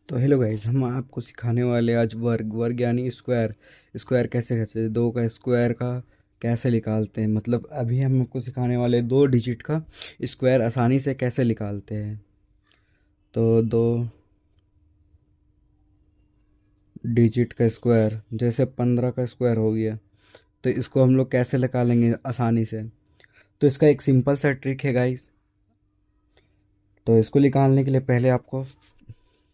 तो hello guys, हम आपको सिखाने वाले आज वर्ग वर्ग यानी स्क्वायर। स्क्वायर कैसे कैसे दो का स्क्वायर का कैसे निकालते हैं, मतलब अभी हम आपको सिखाने वाले 2 डिजिट का स्क्वायर आसानी से कैसे निकालते हैं। तो 2 डिजिट का स्क्वायर जैसे 15 का स्क्वायर हो गया, तो इसको हम लोग कैसे निकालेंगे आसानी से। तो इसका एक सिंपल सा ट्रिक है गाइस। तो इसको निकालने के लिए पहले आपको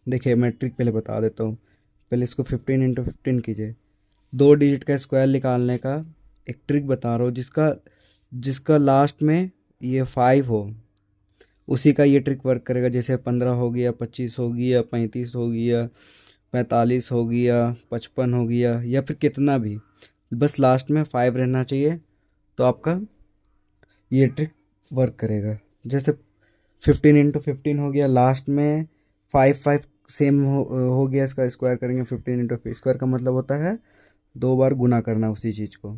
देखिए, मैं ट्रिक पहले बता देता हूँ। पहले इसको 15 × 15 कीजिए। 2 डिजिट का स्क्वायर निकालने का एक ट्रिक बता रहा हूँ, जिसका जिसका लास्ट में ये 5 हो, उसी का ये ट्रिक वर्क करेगा। जैसे 15 हो गया, 25 हो गया, 35 हो गया, 45 हो गया, 55 हो गया, या फिर कितना भी, बस लास्ट में 5 रहना चाहिए, तो आपका ये ट्रिक वर्क करेगा। जैसे 15 × 15 हो गया, लास्ट में 5 सेम हो गया, इसका स्क्वायर करेंगे। 15 × स्क्वायर का मतलब होता है 2 बार गुना करना उसी चीज़ को।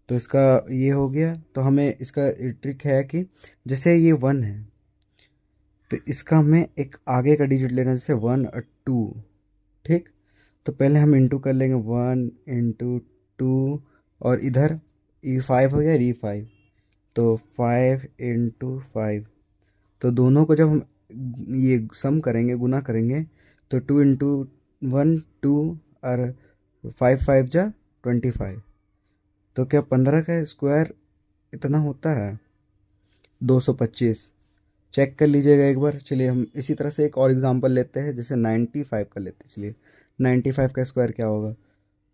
तो इसका ये हो गया। तो हमें इसका ट्रिक है कि जैसे ये 1 है, तो इसका हमें एक आगे का डिजिट लेना है, जैसे 1 और 2। ठीक। तो पहले हम इंटू कर लेंगे, 1 × 2, और इधर E5 हो गया, E5। तो 5 × 5। तो दोनों को जब हम ये सम करेंगे, गुना करेंगे, तो 2 × 1 2, और 5 5 जा 25। तो क्या 15 का स्क्वायर इतना होता है? 225। चेक कर लीजिएगा एक बार। चलिए हम इसी तरह से एक और एग्जांपल लेते हैं, जैसे 95 का लेते हैं। चलिए 95 का स्क्वायर क्या होगा।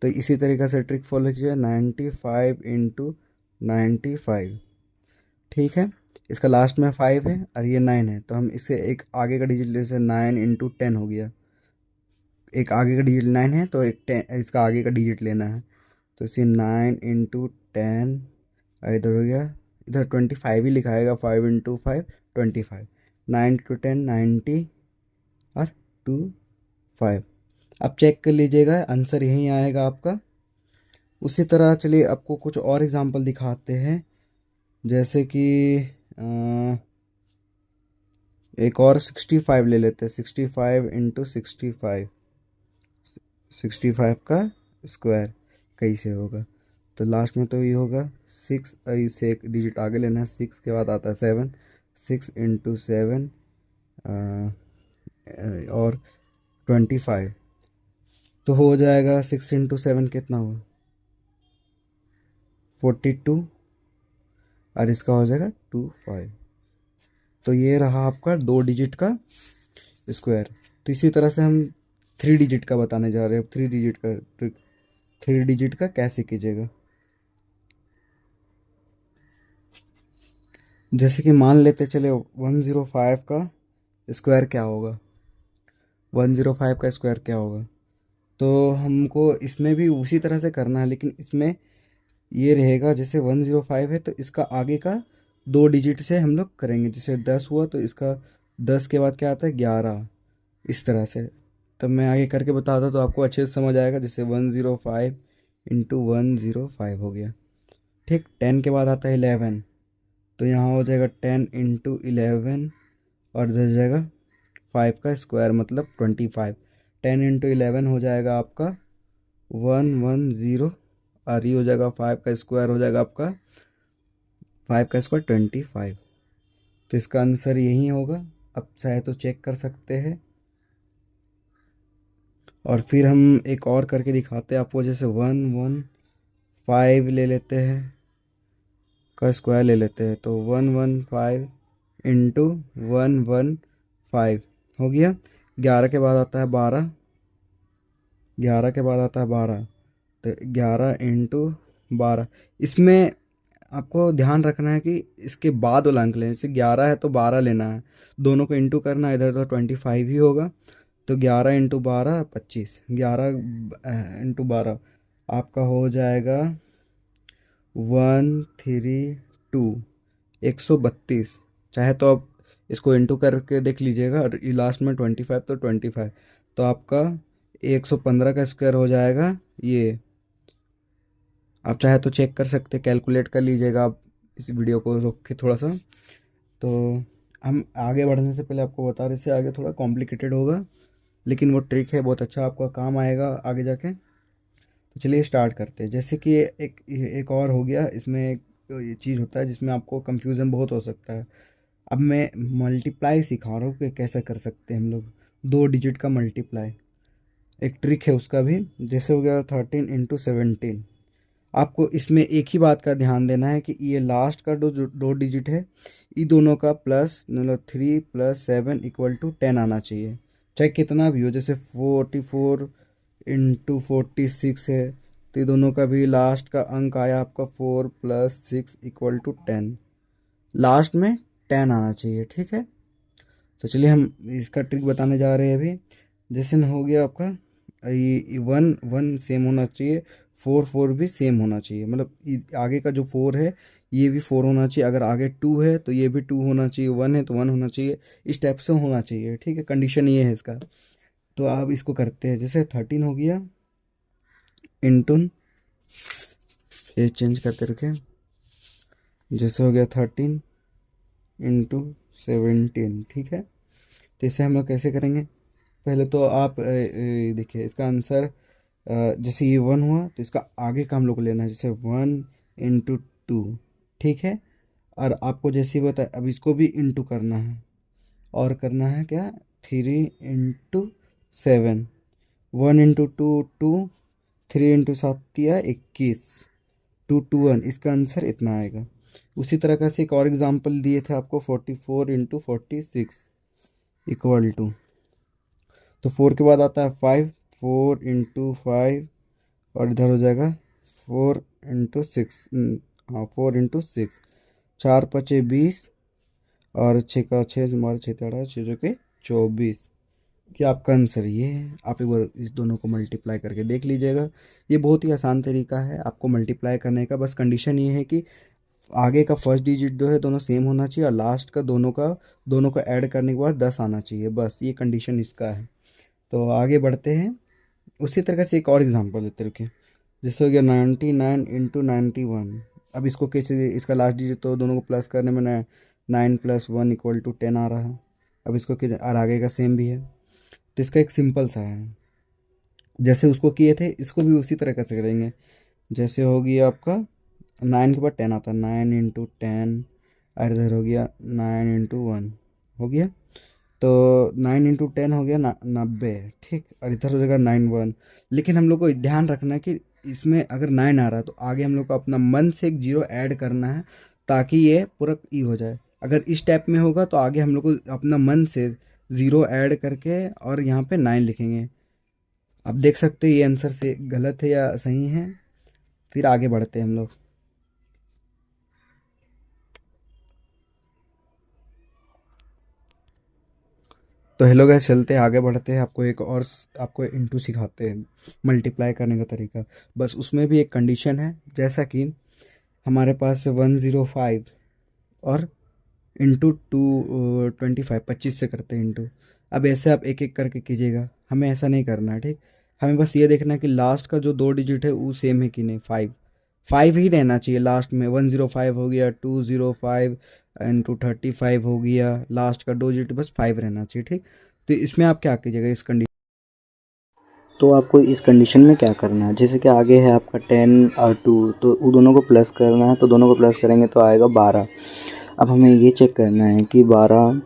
तो इसी तरीक़े से ट्रिक फॉलो कीजिए, 95 × 95। ठीक है। इसका लास्ट में 5 है और ये 9 है, तो हम इसे एक आगे का डिजिट ले, जैसे 9 × 10 हो गया। एक आगे का डिजिट 9 है, तो एक 10 इसका आगे का डिजिट लेना है। तो इसे 9 × 10, इधर हो गया, इधर 25 ही लिखाएगा। 5 × 5 25। 9 × 10 90, और 2 5। अब चेक कर लीजिएगा, आंसर यहीं आएगा आपका। उसी तरह चलिए आपको कुछ और एग्जांपल दिखाते हैं। जैसे कि एक और 65 ले लेते हैं। 65 × 65, 65 का स्क्वायर कैसे होगा। तो लास्ट में तो ये होगा 6, इसे एक डिजिट आगे लेना है। 6 के बाद आता है 7। 6 × 7 और 25। तो हो जाएगा 6 × 7 कितना हुआ, 42, और इसका हो जाएगा 25। तो ये रहा आपका 2 डिजिट का स्क्वायर। तो इसी तरह से हम 3 डिजिट का बताने जा रहे हैं। 3 डिजिट का ट्रिक, 3 डिजिट का कैसे कीजिएगा। जैसे कि मान लेते चले 105 का स्क्वायर क्या होगा। 105 का स्क्वायर क्या होगा। तो हमको इसमें भी उसी तरह से करना है, लेकिन इसमें ये रहेगा, जैसे 105 है, तो इसका आगे का 2 डिजिट से हम लोग करेंगे। जैसे 10 हुआ, तो इसका 10 के बाद क्या आता है, 11, इस तरह से। तब मैं आगे करके बताता तो आपको अच्छे से समझ आएगा। जैसे 105 × 105 हो गया। ठीक। 10 के बाद आता है 11, तो यहाँ हो जाएगा 10 × 11, और इधर जाएगा 5 का स्क्वायर मतलब 25। 10 × 11 हो जाएगा आपका 110, और ये हो जाएगा 5 का स्क्वायर, हो जाएगा आपका 5 का स्क्वायर 25। तो इसका आंसर यही होगा। आप चाहे तो चेक कर सकते हैं। और फिर हम एक और करके दिखाते हैं आपको। जैसे 115 ले लेते हैं, का स्क्वायर ले लेते हैं। तो 115 × 115 हो गया। 11 के बाद आता है 12। 11 के बाद आता है 12, तो 11 × 12। इसमें आपको ध्यान रखना है कि इसके बाद वाला अंक लें। जैसे 11 है तो 12 लेना है, दोनों को इंटू करना है। इधर तो 25 ही होगा। तो 11 × 12 25। 11 × 12 आपका हो जाएगा 132, 132। चाहे तो आप इसको इंटू करके देख लीजिएगा, और लास्ट में 25 तो 25। तो आपका 115 का स्क्वायर हो जाएगा ये। आप चाहे तो चेक कर सकते, कैलकुलेट कर लीजिएगा आप इस वीडियो को रोक के थोड़ा सा। तो हम आगे बढ़ने से पहले आपको बता रहे, इससे आगे थोड़ा कॉम्प्लिकेटेड होगा। लेकिन वो ट्रिक है, बहुत अच्छा आपका काम आएगा आगे जाके। तो चलिए स्टार्ट करते हैं। जैसे कि एक और हो गया इसमें, एक ये चीज़ होता है जिसमें आपको कंफ्यूजन बहुत हो सकता है। अब मैं मल्टीप्लाई सिखा रहा हूँ कि कैसे कर सकते हैं हम लोग 2 डिजिट का मल्टीप्लाई। एक ट्रिक है उसका भी। जैसे हो गया 13 × 17। आपको इसमें एक ही बात का ध्यान देना है कि ये लास्ट का जो 2 डिजिट है, ये दोनों का प्लस, मतलब 3 + 7 = 10 आना चाहिए, चाहे कितना भी हो। जैसे 44 × 46 है, तो ये दोनों का भी लास्ट का अंक आया आपका 4 + 6 = 10। लास्ट में 10 आना चाहिए, ठीक है। तो चलिए हम इसका ट्रिक बताने जा रहे हैं अभी। जैसे न हो गया आपका ये 1 1 सेम होना चाहिए, 4 4 भी सेम होना चाहिए, मतलब आगे का जो 4 है ये भी 4 होना चाहिए, अगर आगे 2 है तो ये भी 2 होना चाहिए, 1 है तो 1 होना चाहिए, इस टाइप से होना चाहिए, ठीक है। कंडीशन ये है इसका। तो आप इसको करते हैं। जैसे 13 हो गया इंटू, ये चेंज करते रखें। जैसे हो गया 13 × 17, ठीक है। तो इसे हम लोग कैसे करेंगे, पहले तो आप देखिए इसका आंसर, जैसे ये 1 हुआ तो इसका आगे का हम लोग को लेना है, जैसे 1 × 2, ठीक है। और आपको जैसे ही बताया, अब इसको भी इंटू करना है, और करना है क्या, 3 × 7। 1 × 2 2, 3 × 7 = 21, 2 2 1, इसका आंसर इतना आएगा। उसी तरह का से एक और एग्जांपल दिए थे आपको, 44 × 46 = तो 4 के बाद आता है 5, 4 × 5, और इधर हो जाएगा 4 × 6, हाँ 4 × 6, 4 × 5 = 20, और 6 का 6, तुम्हारा 6 18, 6 × 24, कि आपका आंसर ये है। आप एक बार इस दोनों को मल्टीप्लाई करके देख लीजिएगा। ये बहुत ही आसान तरीका है आपको मल्टीप्लाई करने का। बस कंडीशन ये है कि आगे का फर्स्ट डिजिट जो है दोनों सेम होना चाहिए, और लास्ट का दोनों को ऐड करने के बाद 10 आना चाहिए, बस ये कंडीशन इसका है। तो आगे बढ़ते हैं। उसी तरह से एक और एग्जांपल देते रुके। जैसे हो गया 99 × 91। अब इसको कैसे, इसका लास्ट डिजिट तो दोनों को प्लस करने में 9 + 1 = 10 आ रहा है। अब इसको कैसे, और आगे का सेम भी है, तो इसका एक सिंपल सा है। जैसे उसको किए थे इसको भी उसी तरह कैसे करेंगे। जैसे हो गया आपका 9 के बाद 10 आता है, 9 × 10, और इधर हो गया 9 × 1 हो गया, तो 9 × 10 हो गया 90, ठीक। और इधर हो जाएगा 9 1। लेकिन हम लोग को ध्यान रखना है कि इसमें अगर 9 आ रहा है तो आगे हम लोग को अपना मन से एक जीरो ऐड करना है, ताकि ये पूरा ई हो जाए। अगर इस टाइप में होगा तो आगे हम लोग को अपना मन से ज़ीरो ऐड करके और यहाँ पे 9 लिखेंगे। अब देख सकते हैं ये आंसर से गलत है या सही है। फिर आगे बढ़ते हैं हम लोग। तो हेलो गाइस, चलते हैं आगे बढ़ते हैं। आपको एक और आपको इंटू सिखाते हैं, मल्टीप्लाई करने का तरीका। बस उसमें भी एक कंडीशन है, जैसा कि हमारे पास 105 और इंटू 25, 25 से करते हैं इंटू। अब ऐसे आप एक एक करके कीजिएगा, हमें ऐसा नहीं करना है, ठीक। हमें बस ये देखना है कि लास्ट का जो 2 डिजिट है वो सेम है कि नहीं। 5 5 ही रहना चाहिए लास्ट में। 105 हो गया, 205 × 35 हो गया, लास्ट का 2 डिजिट बस 5 रहना चाहिए, ठीक। तो इसमें आप क्या कीजिएगा, इस कंडीशन, तो आपको इस कंडीशन में क्या करना है, जैसे कि आगे है आपका 10 और 2, तो वो दोनों को प्लस करना है, तो दोनों को प्लस करेंगे तो आएगा 12। अब हमें ये चेक करना है कि 12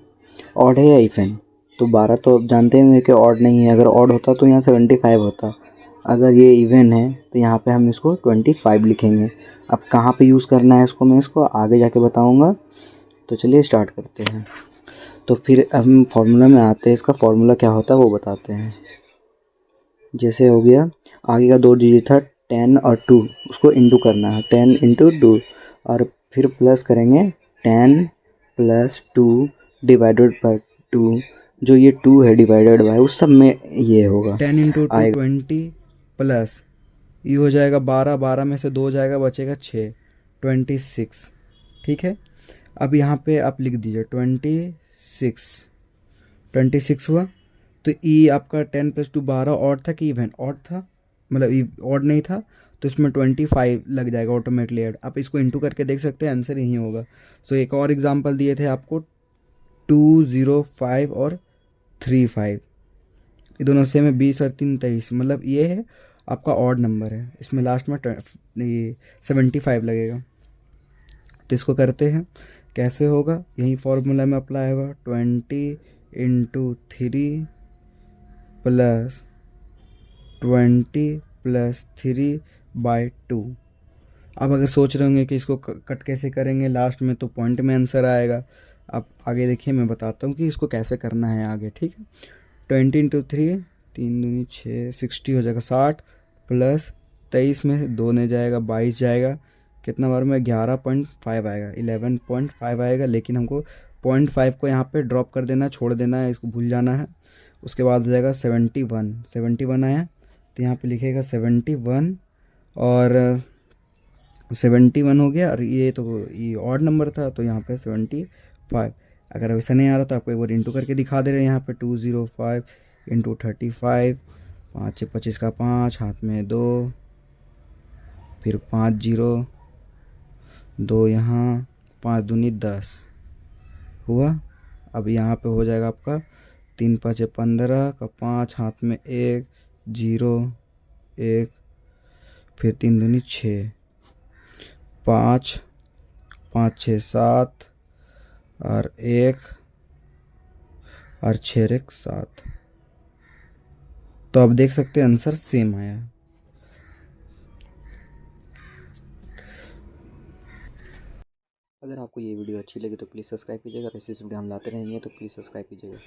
ऑड है या इवन। तो 12 तो आप जानते होंगे कि ऑड नहीं है, अगर ऑड होता तो यहाँ 75 होता। अगर ये इवन है तो यहाँ पे हम इसको 25 लिखेंगे। अब कहाँ पे यूज़ करना है इसको, मैं इसको आगे जाके बताऊँगा। तो चलिए स्टार्ट करते हैं। तो फिर हम फार्मूला में आते हैं, इसका फार्मूला क्या होता है वो बताते हैं। जैसे हो गया आगे का 2 डिजिट था 10 और 2, उसको इंटू करना है, 10 × 2, और फिर प्लस करेंगे 10 + 2 डिवाइडेड बाय 2। जो ये 2 है डिवाइडेड बाय, उस सब में ये होगा 10 × 2 20, प्लस ये हो जाएगा 12, 12 में से 2 जाएगा, बचेगा 6, 26, ठीक है। अब यहाँ पे आप लिख दीजिए 26 हुआ। तो ई आपका 10 + 2 12 ऑड था कि इवन, ऑड था, मतलब ऑड नहीं था, तो इसमें 25 लग जाएगा ऑटोमेटिकली ऐड। आप इसको इंटू करके देख सकते हैं, आंसर यही होगा। सो एक और एग्जांपल दिए थे आपको 205 और 35। ये दोनों सेम है, 20 और 3 23, मतलब ये है आपका ऑड नंबर है, इसमें लास्ट में ये 75 लगेगा। तो इसको करते हैं, कैसे होगा, यही फॉर्मूला में अप्लाई होगा, 20 × 3 + 20 + 3/2। आप अगर सोच रहे होंगे कि इसको कट कैसे करेंगे लास्ट में, तो पॉइंट में आंसर आएगा। आप आगे देखिए, मैं बताता हूँ कि इसको कैसे करना है आगे, ठीक है। 20 × 3, 3 दूनी 6, 60 हो जाएगा 60, प्लस 23 में से 2 नहीं जाएगा, 22 जाएगा, कितना बार में 11.5 आएगा, 11.5 आएगा। लेकिन हमको 0.5 को यहाँ पे ड्रॉप कर देना है, छोड़ देना है, इसको भूल जाना है। उसके बाद हो जाएगा 71, 71 आया, तो यहाँ पे लिखेगा 71, और 71 हो गया, और ये तो ये ऑड नंबर था, तो यहाँ पे 75। अगर वैसा नहीं आ रहा तो आपको एक बार इंटू करके दिखा दे रहे हैं, यहाँ पे 205 × 35, 5 × 25 का 5, हाथ में 2, फिर 5 0, 2 यहाँ, 5 दूनी 10 हुआ। अब यहाँ पे हो जाएगा आपका 3 × 5 = 15 का 5, हाथ में 1 0 1, फिर 3 दूनी 6, 5 5 6 7, और 1, और 6 1 7। तो आप देख सकते हैं आंसर सेम आया। अगर आपको ये वीडियो अच्छी लगी तो प्लीज़ सब्सक्राइब कीजिएगा, और ऐसी वीडियो हम लाते रहेंगे तो प्लीज़ सब्सक्राइब कीजिएगा।